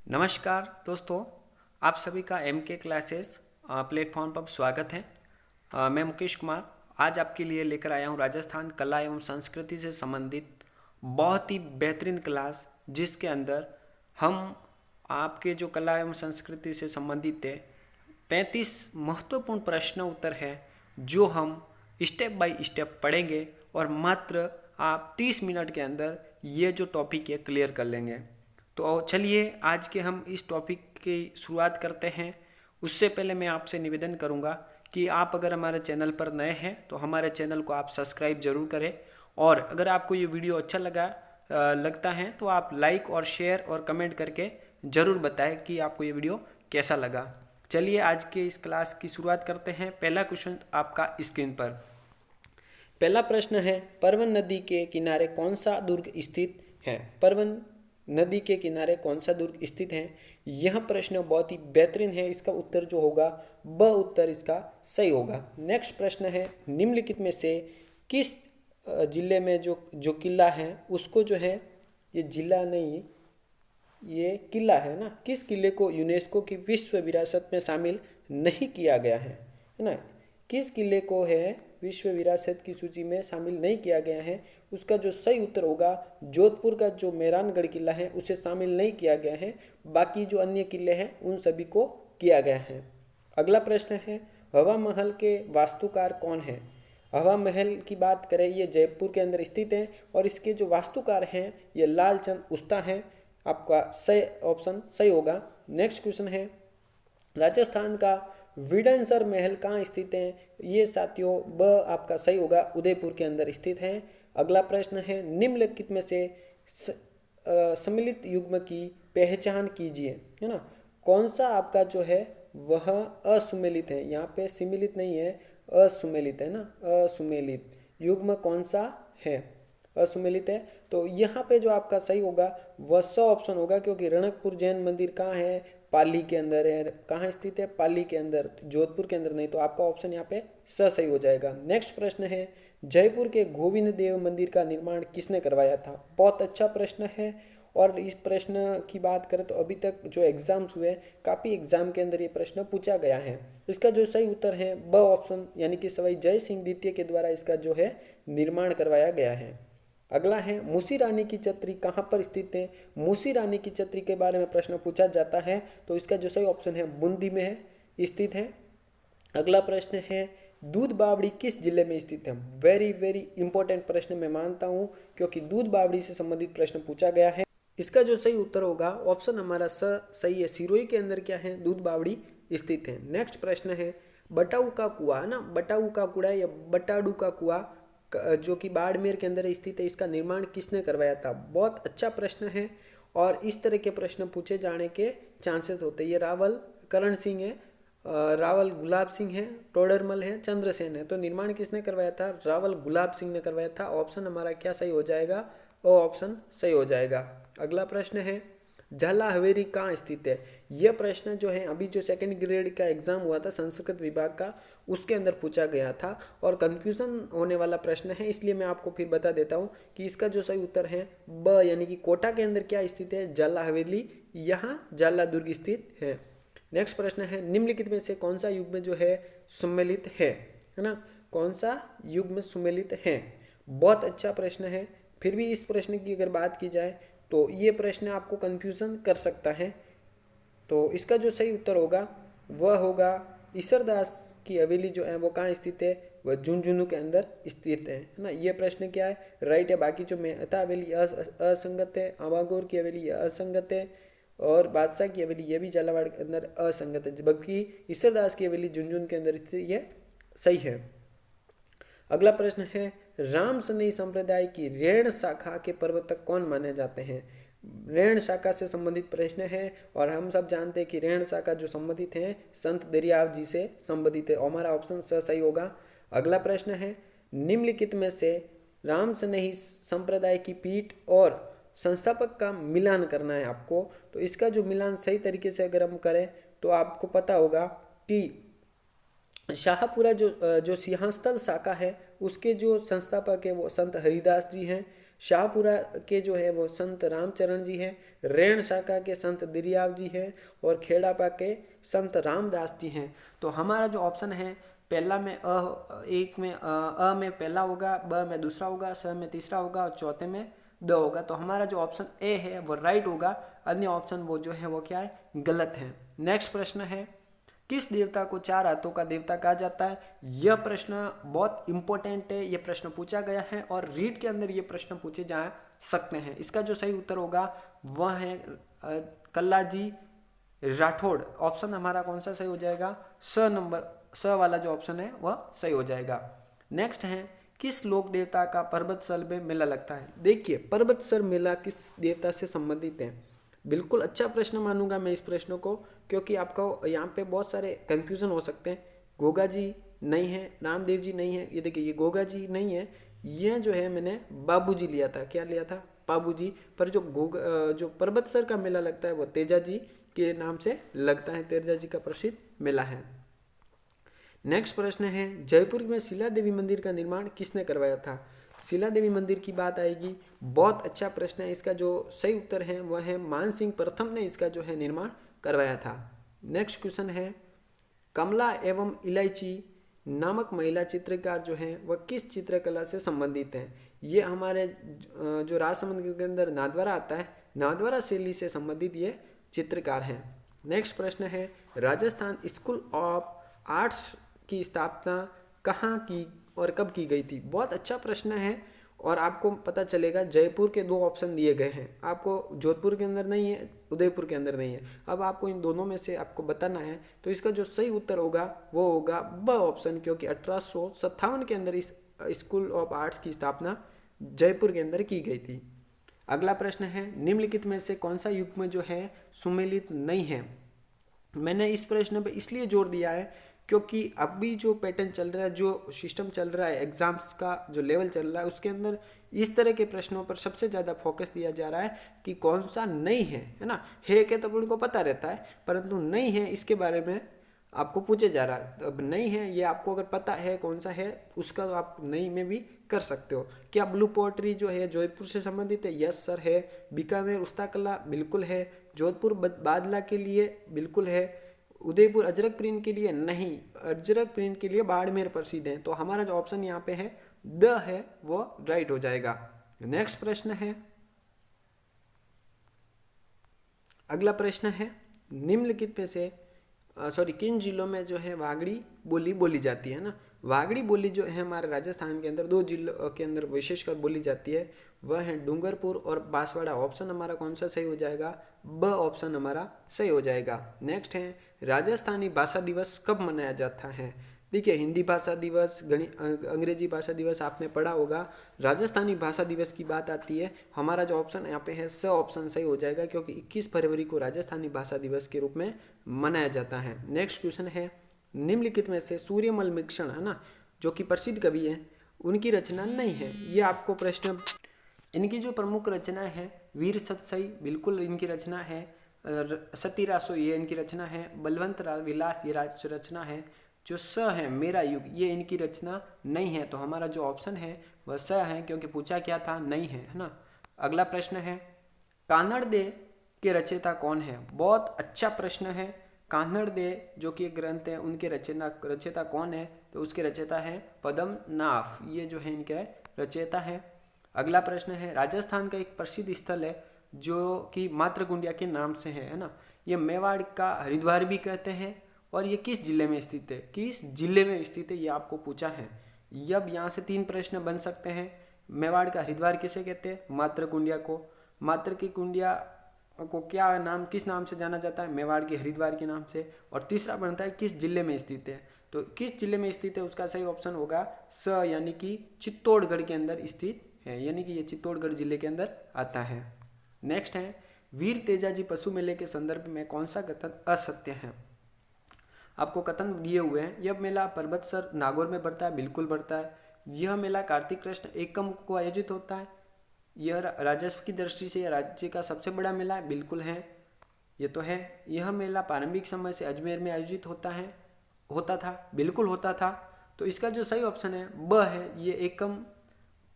नमस्कार दोस्तों, आप सभी का एम के क्लासेस प्लेटफॉर्म पर स्वागत है। मैं मुकेश कुमार आज आपके लिए लेकर आया हूँ राजस्थान कला एवं संस्कृति से संबंधित बहुत ही बेहतरीन क्लास, जिसके अंदर हम आपके जो कला एवं संस्कृति से संबंधित है 35 महत्वपूर्ण प्रश्न उत्तर है जो हम स्टेप बाय स्टेप पढ़ेंगे और मात्र आप 30 मिनट के अंदर ये जो टॉपिक है क्लियर कर लेंगे। तो चलिए आज के हम इस टॉपिक की शुरुआत करते हैं। उससे पहले मैं आपसे निवेदन करूंगा कि आप अगर हमारे चैनल पर नए हैं तो हमारे चैनल को आप सब्सक्राइब जरूर करें, और अगर आपको ये वीडियो अच्छा लगता है तो आप लाइक और शेयर और कमेंट करके ज़रूर बताएं कि आपको ये वीडियो कैसा लगा। चलिए आज के इस क्लास की शुरुआत करते हैं। पहला क्वेश्चन आपका स्क्रीन पर। पहला प्रश्न है, परवन नदी के किनारे कौन सा दुर्ग स्थित है? परवन नदी के किनारे कौन सा दुर्ग स्थित है? यह प्रश्न बहुत ही बेहतरीन है। इसका उत्तर जो होगा ब उत्तर इसका सही होगा। नेक्स्ट प्रश्न है, निम्नलिखित में से किस जिले में जो किला है उसको जो है, ये जिला नहीं ये किला है ना, किस किले को यूनेस्को की विश्व विरासत में शामिल नहीं किया गया है ना? किस किले को है विश्व विरासत की सूची में शामिल नहीं किया गया है? उसका जो सही उत्तर होगा, जोधपुर का जो मेहरानगढ़ किला है उसे शामिल नहीं किया गया है, बाकी जो अन्य किले हैं उन सभी को किया गया है। अगला प्रश्न है, हवा महल के वास्तुकार कौन है? हवा महल की बात करें, ये जयपुर के अंदर स्थित है और इसके जो वास्तुकार हैं ये लालचंद उस्ता हैं। आपका सही ऑप्शन सही होगा। नेक्स्ट क्वेश्चन है, राजस्थान का विडनसर महल कहाँ स्थित है? ये साथियों ब आपका सही होगा, उदयपुर के अंदर स्थित है। अगला प्रश्न है, निम्नलिखित में से सम्मिलित युग्म की पहचान कीजिए, है ना? कौन सा आपका जो है वह असुमेलित है? यहाँ पे सम्मिलित नहीं है, असुमेलित है ना। असुमेलित युग्म कौन सा है? असुमेलित है। तो यहाँ पे जो आपका सही होगा वह स ऑप्शन होगा, क्योंकि रणकपुर जैन मंदिर कहाँ है? पाली के अंदर है। कहाँ स्थित है? पाली के अंदर, जोधपुर के अंदर नहीं। तो आपका ऑप्शन यहाँ पे स सही हो जाएगा। नेक्स्ट प्रश्न है, जयपुर के गोविंद देव मंदिर का निर्माण किसने करवाया था? बहुत अच्छा प्रश्न है। और इस प्रश्न की बात करें तो अभी तक जो एग्जाम्स हुए काफ़ी एग्जाम के अंदर ये प्रश्न पूछा गया है। इसका जो सही उत्तर है ब ऑप्शन, यानी कि सवाई जय सिंह द्वितीय के द्वारा इसका जो है निर्माण करवाया गया है। अगला है, मूसी रानी की छतरी कहाँ पर स्थित है? मूसी रानी की छतरी के बारे में प्रश्न पूछा जाता है, तो इसका जो सही ऑप्शन है बूंदी में है स्थित है। अगला प्रश्न है, दूध बावड़ी किस जिले में स्थित है? वेरी वेरी इंपॉर्टेंट प्रश्न मैं मानता हूँ, क्योंकि दूध बावड़ी से संबंधित प्रश्न पूछा गया है। इसका जो सही उत्तर होगा ऑप्शन हमारा सही है, सिरोही के अंदर क्या है? दूध बावड़ी स्थित है। नेक्स्ट प्रश्न है, बटाऊ का कुआं ना, बटाऊ का कूड़ा या बटाडू का कुआं जो कि बाड़मेर के अंदर स्थित है, इसका निर्माण किसने करवाया था? बहुत अच्छा प्रश्न है और इस तरह के प्रश्न पूछे जाने के चांसेस होते हैं। ये रावल करण सिंह है, रावल गुलाब सिंह है, टोडरमल है, चंद्रसेन है। तो निर्माण किसने करवाया था? रावल गुलाब सिंह ने करवाया था। ऑप्शन हमारा क्या सही हो जाएगा? वो ऑप्शन सही हो जाएगा। अगला प्रश्न है, झाला हवेली कहाँ स्थित है? यह प्रश्न जो है अभी जो सेकंड ग्रेड का एग्जाम हुआ था संस्कृत विभाग का, उसके अंदर पूछा गया था और कंफ्यूजन होने वाला प्रश्न है, इसलिए मैं आपको फिर बता देता हूँ कि इसका जो सही उत्तर है ब, यानी कि कोटा के अंदर क्या स्थित है? झाला हवेली, यहाँ झाला दुर्ग स्थित है। नेक्स्ट प्रश्न है, निम्नलिखित में से कौन सा युग में जो है सम्मिलित है ना? कौन सा युग में सम्मिलित है? बहुत अच्छा प्रश्न है। फिर भी इस प्रश्न की अगर बात की जाए तो ये प्रश्न आपको कंफ्यूजन कर सकता है। तो इसका जो सही उत्तर होगा वह होगा ईसरदास की हवेली जो है वो कहाँ स्थित है? वह झुंझुनू के अंदर स्थित है ना। ये प्रश्न क्या है? राइट है। बाकी जो मेहता हवेली असंगत है, आवागोर की हवेली असंगत है और बादशाह की हवेली ये भी झालावाड़ के अंदर असंगत है, जबकि ईसरदास की हवेली झुंझुनू के अंदर स्थित, ये सही है। अगला प्रश्न है, राम सनई संप्रदाय की रेण शाखा के प्रवर्तक कौन माने जाते हैं? रेण शाखा से संबंधित प्रश्न है और हम सब जानते हैं कि रेण शाखा जो संबंधित है संत दरियाव जी से संबंधित है। हमारा ऑप्शन सही होगा। अगला प्रश्न है, निम्नलिखित में से राम सनई संप्रदाय की पीठ और संस्थापक का मिलान करना है आपको। तो इसका जो मिलान सही तरीके से अगर हम करें तो आपको पता होगा कि शाहपुरा जो सिंहास्थल शाखा है उसके जो संस्थापक है वो संत हरिदास जी हैं। शाहपुरा के जो है वो संत रामचरण जी हैं, रेण शाखा के संत दिरियाव जी हैं और खेड़ापा के संत रामदास जी हैं। तो हमारा जो ऑप्शन है पहला में एक में अ में पहला होगा, ब में दूसरा होगा, स में तीसरा होगा और चौथे में द होगा। तो हमारा जो ऑप्शन ए है वो राइट होगा, अन्य ऑप्शन वो जो है वो क्या है, गलत है। नेक्स्ट प्रश्न है, किस देवता को चार हाथों का देवता कहा जाता है? यह प्रश्न बहुत इंपॉर्टेंट है, यह प्रश्न पूछा गया है और रीड के अंदर ये प्रश्न पूछे जा सकते हैं। इसका जो सही उत्तर होगा वह है कल्लाजी राठौड़। ऑप्शन हमारा कौन सा सही हो जाएगा? स वाला जो ऑप्शन है वह सही हो जाएगा। नेक्स्ट है, किस लोक देवता का पर्वतसर में मेला लगता है? देखिए, पर्वतसर मेला किस देवता से संबंधित है? बिल्कुल अच्छा प्रश्न मानूंगा मैं इस प्रश्न को, क्योंकि आपको यहाँ पे बहुत सारे कंफ्यूजन हो सकते हैं। गोगा जी नहीं है, रामदेव जी नहीं है, ये देखिए ये गोगा जी नहीं है, ये जो है मैंने बाबू जी लिया था। क्या लिया था? बाबू जी। पर जो पर्वतसर का मेला लगता है वो तेजा जी के नाम से लगता है, तेजा जी का प्रसिद्ध मेला है। नेक्स्ट प्रश्न है, जयपुर में शिला देवी मंदिर का निर्माण किसने करवाया था? शिला देवी मंदिर की बात आएगी। बहुत अच्छा प्रश्न है, इसका जो सही उत्तर है वह है मान सिंह प्रथम ने इसका जो है निर्माण करवाया था। नेक्स्ट क्वेश्चन है, कमला एवं इलायची नामक महिला चित्रकार जो है वह किस चित्रकला से संबंधित है? ये हमारे जो राजसमंद के अंदर नाथद्वारा आता है, नाथद्वारा शैली से संबंधित ये चित्रकार हैं। नेक्स्ट प्रश्न है, राजस्थान स्कूल ऑफ आर्ट्स की स्थापना कहाँ की और कब की गई थी? बहुत अच्छा प्रश्न है और आपको पता चलेगा जयपुर के दो ऑप्शन दिए गए हैं, आपको जोधपुर के अंदर नहीं है, उदयपुर के अंदर नहीं है। अब आपको इन दोनों में से आपको बताना है, तो इसका जो सही उत्तर होगा वो होगा ब ऑप्शन, क्योंकि 1857 के अंदर इस स्कूल ऑफ आर्ट्स की स्थापना जयपुर के अंदर की गई थी। अगला प्रश्न है, निम्नलिखित में से कौन सा युग्म जो है सुमेलित नहीं है? मैंने इस प्रश्न पे इसलिए जोर दिया है क्योंकि अभी जो पैटर्न चल रहा है, जो सिस्टम चल रहा है, एग्जाम्स का जो लेवल चल रहा है, उसके अंदर इस तरह के प्रश्नों पर सबसे ज़्यादा फोकस दिया जा रहा है कि कौन सा नहीं है ना। है के तो उनको पता रहता है, परंतु नहीं है इसके बारे में आपको पूछे जा रहा है। अब नहीं है ये आपको अगर पता है कौन सा है, उसका तो आप नहीं में भी कर सकते हो। क्या ब्लू पोट्री जो है जोधपुर से संबंधित है? यस सर है। बीकानेर उस्ताकला बिल्कुल है। जोधपुर बादला के लिए बिल्कुल है। उदयपुर अजरक प्रिंट के लिए नहीं, अजरक प्रिंट के लिए बाड़मेर प्रसिद्ध है। तो हमारा जो ऑप्शन यहाँ पे है द है वो राइट हो जाएगा। नेक्स्ट प्रश्न है, अगला प्रश्न है, निम्नलिखित में से किन जिलों में जो है वागड़ी बोली बोली जाती है ना? वागड़ी बोली जो है हमारे राजस्थान के अंदर दो जिलों के अंदर विशेषकर बोली जाती है, वह है डूंगरपुर और बांसवाड़ा। ऑप्शन हमारा कौन सा सही हो जाएगा? ब ऑप्शन हमारा सही हो जाएगा। नेक्स्ट है, राजस्थानी भाषा दिवस कब मनाया जाता है? देखिए, हिंदी भाषा दिवस, अंग्रेजी भाषा दिवस आपने पढ़ा होगा। राजस्थानी भाषा दिवस की बात आती है, हमारा जो ऑप्शन यहाँ पे है स ऑप्शन सही हो जाएगा, क्योंकि 21 फरवरी को राजस्थानी भाषा दिवस के रूप में मनाया जाता है। नेक्स्ट क्वेश्चन है, निम्नलिखित में से सूर्यमल मिक्षण है ना, जो कि प्रसिद्ध कवि हैं, उनकी रचना नहीं है। ये आपको प्रश्न, इनकी जो प्रमुख रचना है वीर सतसई बिल्कुल इनकी रचना है। सतीरासो ये इनकी रचना है। बलवंत विलास ये रचना है। जो स है मेरा युग ये इनकी रचना नहीं है। तो हमारा जो ऑप्शन है वह स है, क्योंकि पूछा क्या था, नहीं है ना। अगला प्रश्न है, कान्हड़ दे के रचयिता कौन है? बहुत अच्छा प्रश्न है। कान्हड़ दे जो कि एक ग्रंथ है, उनके रचयिता कौन है? तो उसके रचयिता है पद्मनाभ, ये जो है इनके रचयिता है। अगला प्रश्न है, राजस्थान का एक प्रसिद्ध स्थल है जो कि मातृकुंडिया के नाम से है ना। ये मेवाड़ का हरिद्वार भी कहते हैं। और ये किस जिले में स्थित है? किस जिले में स्थित है ये आपको पूछा है। अब यहाँ से 3 प्रश्न बन सकते हैं। मेवाड़ का हरिद्वार किसे कहते हैं? मातृकुंडिया को। मातृ की कुंडिया को क्या नाम, किस नाम से जाना जाता है? मेवाड़ के हरिद्वार के नाम से। और तीसरा बनता है किस जिले में स्थित है? तो किस जिले में स्थित है उसका सही ऑप्शन होगा स, यानी कि चित्तौड़गढ़ के अंदर स्थित है, यानी कि ये चित्तौड़गढ़ जिले के अंदर आता है। नेक्स्ट है, वीर तेजाजी पशु मेले के संदर्भ में कौन सा कथन असत्य है? आपको कथन दिए हुए हैं। यह मेला पर्वतसर नागौर में बढ़ता है, बिल्कुल बढ़ता है। यह मेला कार्तिक कृष्ण एकम को आयोजित होता है। यह राजस्व की दृष्टि से राज्य का सबसे बड़ा मेला है, बिल्कुल है, ये तो है। यह मेला प्रारंभिक समय से अजमेर में आयोजित होता था, बिल्कुल होता था। तो इसका जो सही ऑप्शन है ब है, ये एकम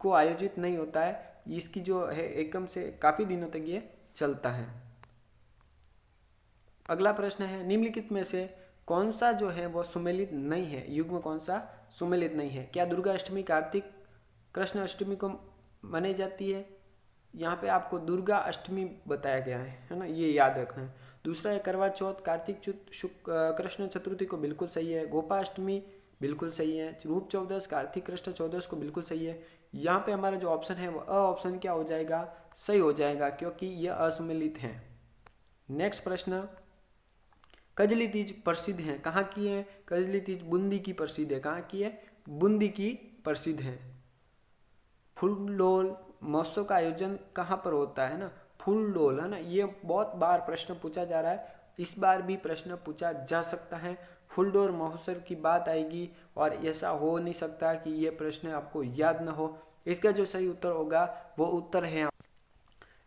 को आयोजित नहीं होता है, इसकी जो है एकदम से काफ़ी दिनों तक ये चलता है। अगला प्रश्न है, निम्नलिखित में से कौन सा जो है वो सुमेलित नहीं है, युग्म कौन सा सुमेलित नहीं है? क्या दुर्गा अष्टमी कार्तिक कृष्ण अष्टमी को मनाई जाती है? यहाँ पे आपको दुर्गा अष्टमी बताया गया है ना, ये याद रखना है। दूसरा है करवा चौथ कार्तिक कृष्ण चतुर्थी को बिल्कुल सही है। गोपाष्टमी बिल्कुल सही है। रूप चौदस कार्तिक कृष्ण चौदस को बिल्कुल सही है। यहाँ पे हमारा जो ऑप्शन है वो अ ऑप्शन क्या हो जाएगा, सही हो जाएगा, क्योंकि यह असुमेलित है। नेक्स्ट प्रश्न, कजली तीज प्रसिद्ध है, कहाँ की है? कजली तीज बूंदी की प्रसिद्ध है। कहाँ की है? बूंदी की प्रसिद्ध है। फूल महोत्सव का आयोजन कहाँ पर होता है ना? फूल डोल है ना, ये बहुत बार प्रश्न पूछा जा रहा है, इस बार भी प्रश्न पूछा जा सकता है। फूलडोल महोत्सव की बात आएगी और ऐसा हो नहीं सकता कि ये प्रश्न आपको याद न हो। इसका जो सही उत्तर होगा वो उत्तर है,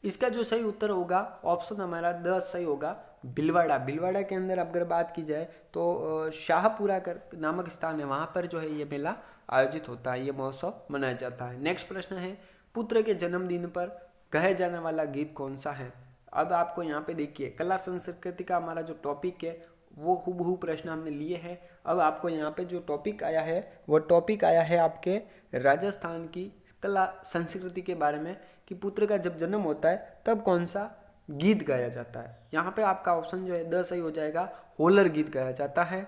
इसका जो सही उत्तर होगा ऑप्शन हमारा द सही होगा, भीलवाड़ा। भीलवाड़ा के अंदर अगर बात की जाए तो शाहपुरा नामक स्थान है, वहाँ पर जो है ये मेला आयोजित होता है, ये महोत्सव मनाया जाता है। नेक्स्ट प्रश्न है, पुत्र के जन्मदिन पर गाया जाने वाला गीत कौन सा है? अब आपको यहाँ पे देखिए, कला संस्कृति का हमारा जो टॉपिक है वो हूबहू प्रश्न हमने लिए हैं। अब आपको यहाँ पे जो टॉपिक आया है वो टॉपिक आया है आपके राजस्थान की कला संस्कृति के बारे में, कि पुत्र का जब जन्म होता है तब कौन सा गीत गाया जाता है। यहाँ पे आपका ऑप्शन जो है द सही हो जाएगा, होलर गीत गाया जाता है।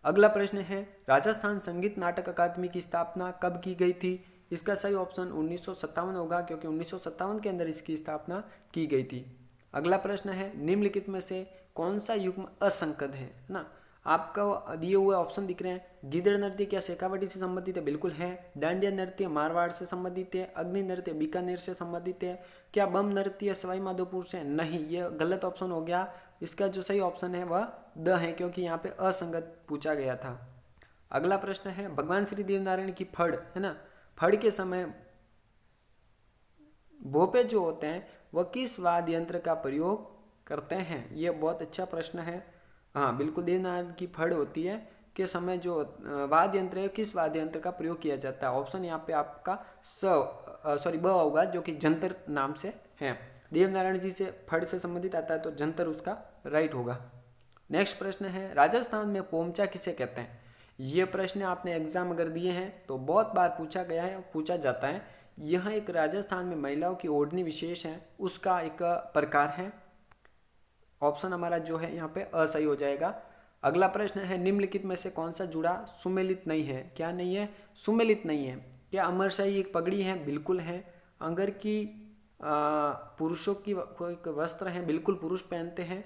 अगला प्रश्न है, राजस्थान संगीत नाटक अकादमी की स्थापना कब की गई थी? इसका सही ऑप्शन 1957 होगा, क्योंकि 1957 के अंदर इसकी स्थापना की गई थी। अगला प्रश्न है, निम्नलिखित में से कौन सा युग्म असंकद है ना? आपको दिए हुए ऑप्शन दिख रहे हैं। गिदड़ नृत्य क्या शेखावटी से संबंधित है? बिल्कुल है। डांडिया नृत्य मारवाड़ से संबंधित है। अग्नि नृत्य बीकानेर से संबंधित है। क्या बम नृत्य सवाई माधोपुर से? नहीं, ये गलत ऑप्शन हो गया। इसका जो सही ऑप्शन है वह द है, क्योंकि यहाँ पे असंगत पूछा गया था। अगला प्रश्न है, भगवान श्री देवनारायण की फड़ है ना, फड़ के समय भोपे जो होते हैं वह किस वाद्य यंत्र का प्रयोग करते हैं? ये बहुत अच्छा प्रश्न है। हाँ बिल्कुल, देवनारायण की फड़ होती है के समय जो वाद्य यंत्र है किस वाद्य यंत्र का प्रयोग किया जाता है? ऑप्शन यहाँ पे आपका ब होगा, जो कि जंतर नाम से है। देवनारायण जी से फड़ से संबंधित आता है तो जंतर उसका राइट होगा। नेक्स्ट प्रश्न है, राजस्थान में पोमचा किसे कहते हैं? ये प्रश्न आपने एग्जाम अगर दिए हैं तो बहुत बार पूछा गया है, पूछा जाता है। यह एक राजस्थान में महिलाओं की ओढ़नी विशेष है, उसका एक प्रकार है। ऑप्शन हमारा जो है यहाँ पे असही हो जाएगा। अगला प्रश्न है, निम्नलिखित में से कौन सा जुड़ा सुमेलित नहीं है? क्या नहीं है? सुमेलित नहीं है। क्या अमरशाही एक पगड़ी है? बिल्कुल है। अंगर की पुरुषों की एक वस्त्र है, बिल्कुल पुरुष पहनते हैं।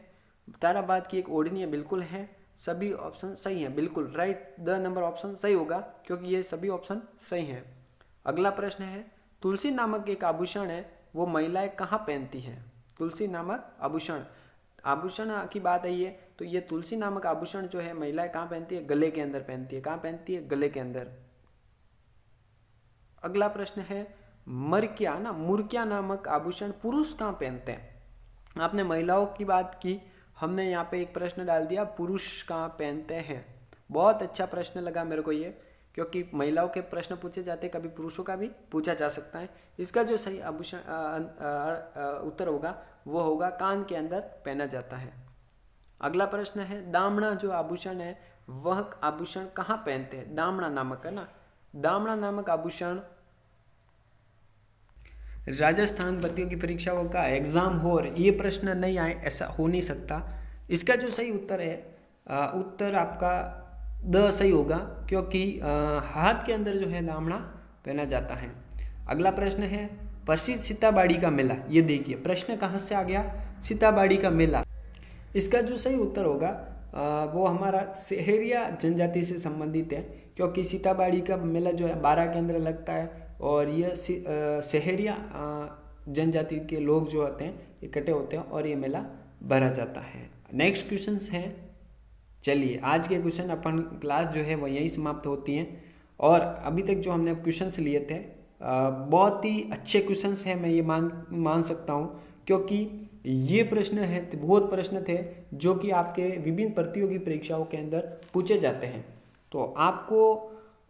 ताराबाद की एक ओढ़नी है, बिल्कुल है। सभी ऑप्शन सही हैं, बिल्कुल राइट, द नंबर ऑप्शन सही होगा, क्योंकि ये सभी ऑप्शन सही हैं। अगला प्रश्न है, तुलसी नामक एक आभूषण है, वो महिलाएं कहाँ पहनती हैं? तुलसी नामक आभूषण की बात आई है तो ये तुलसी नामक आभूषण जो है महिलाएं कहाँ पहनती है? गले के अंदर पहनती है। कहाँ पहनती है? गले के अंदर। अगला प्रश्न है, मुर्किया नामक आभूषण पुरुष कहाँ पहनते हैं? आपने महिलाओं की बात की, हमने यहाँ पे एक प्रश्न डाल दिया पुरुष कहाँ पहनते हैं। बहुत अच्छा प्रश्न लगा मेरे को ये, क्योंकि महिलाओं के प्रश्न पूछे जाते हैं, कभी पुरुषों का भी पूछा जा सकता है। इसका जो सही आभूषण उत्तर होगा वो होगा कान के अंदर पहना जाता है। अगला प्रश्न है, दामना जो आभूषण है वह आभूषण कहाँ पहनते हैं? दामना नामक है ना, दामना नामक आभूषण राजस्थान भर्तियों की परीक्षाओं का एग्जाम हो और ये प्रश्न नहीं आए, ऐसा हो नहीं सकता। इसका जो सही उत्तर है उत्तर आपका द सही होगा, क्योंकि हाथ के अंदर जो है दामना पहना जाता है। अगला प्रश्न है, प्रसिद्ध सीताबाड़ी का मेला। ये देखिए प्रश्न कहाँ से आ गया, सीताबाड़ी का मेला। इसका जो सही उत्तर होगा वो हमारा सेहरिया जनजाति से संबंधित है, क्योंकि सीताबाड़ी का मेला जो है बारा के अंदर लगता है और यह सेहरिया जनजाति के लोग जो होते हैं इकट्ठे होते हैं और ये मेला भरा जाता है। नेक्स्ट क्वेश्चन है, चलिए आज के क्वेश्चन अपन क्लास जो है वो यही समाप्त होती है। और अभी तक जो हमने क्वेश्चंस लिए थे बहुत ही अच्छे क्वेश्चंस हैं, मैं ये मान सकता हूँ, क्योंकि ये प्रश्न है बहुत प्रश्न थे जो कि आपके विभिन्न प्रतियोगी परीक्षाओं के अंदर पूछे जाते हैं। तो आपको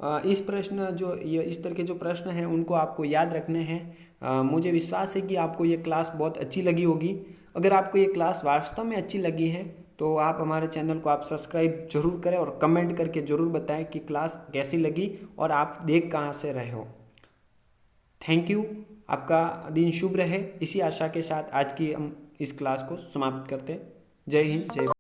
इस प्रश्न जो ये इस तरह के जो प्रश्न हैं उनको आपको याद रखने हैं। मुझे विश्वास है कि आपको ये क्लास बहुत अच्छी लगी होगी। अगर आपको ये क्लास वास्तव में अच्छी लगी है तो आप हमारे चैनल को आप सब्सक्राइब जरूर करें और कमेंट करके ज़रूर बताएं कि क्लास कैसी लगी और आप देख कहाँ से रहे हो। Thank you. आपका दिन शुभ रहे। इसी आशा के साथ आज की हम इस क्लास को समाप्त करते हैं। जय हिंद, जय भारत।